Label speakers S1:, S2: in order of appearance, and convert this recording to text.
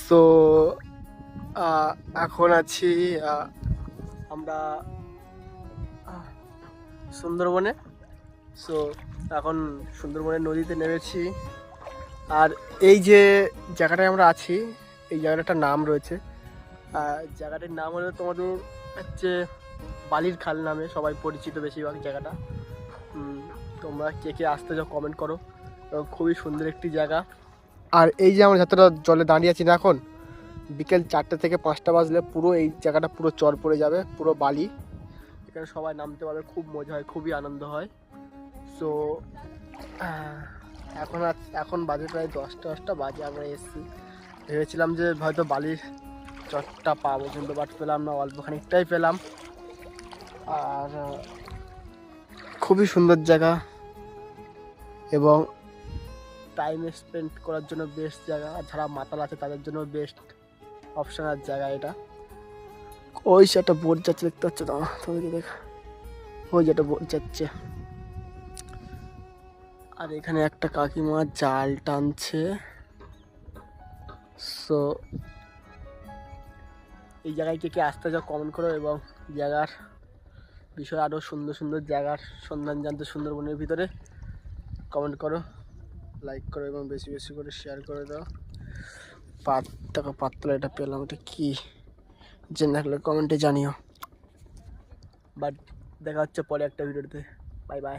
S1: So এখন আছি আমরা সুন্দরবনে। সো এখন সুন্দরবনের নদীতে নেমেছি। আর এই যে জায়গাটায় আমরা আছি, এই জায়গাটার নাম রয়েছে, জায়গাটির নাম হলো তোমাদের হচ্ছে বালির খাল নামে সবাই পরিচিত বেশিরভাগ জায়গাটা। তোমরা কে কে আসতে যাও কমেন্ট করো, এবং খুবই সুন্দর একটি জায়গা। আর এই যে আমরা যতটা জলে দাঁড়িয়ে আছি না, এখন বিকেল 4টে থেকে 5টা বাজলে পুরো এই জায়গাটা পুরো চর পড়ে যাবে, পুরো বালি। এখানে সবাই নামতে পারবে, খুব মজা হয়, খুবই আনন্দ হয়। সো এখন বাজে প্রায় 10টা বাজে। আমরা এসেছি, ভেবেছিলাম যে হয়তো বালির চরটা পাবো, কিন্তু বাট পেলাম না, অল্প খানিকটাই পেলাম। আর খুবই সুন্দর জায়গা এবং টাইম স্পেন্ড করার জন্য বেস্ট জায়গা। আর যারা মাতাল আছে তাদের জন্য বেস্ট অপশনাল জায়গা এটা। ওই সে একটা বোট যাচ্ছে, দেখতে পাচ্ছ না তোমাদেরকে? দেখা, ওই যে একটা বোট যাচ্ছে। আর এখানে একটা কাকিমা জাল টানছে। সো এই জায়গায় কে কে আসতে যাও কমেন্ট করো, এবং জায়গার বিষয়ে আরও সুন্দর সুন্দর জায়গার সন্ধান জানতে সুন্দরবনের ভিতরে কমেন্ট করো, লাইক করো এবং বেশি বেশি করে শেয়ার করে দাও। পাতলা এটা পেলাম, এটা কি জেনে থাকলে কমেন্টে জানিও। বাট দেখা হচ্ছে পরে একটা ভিডিওতে। Bye bye.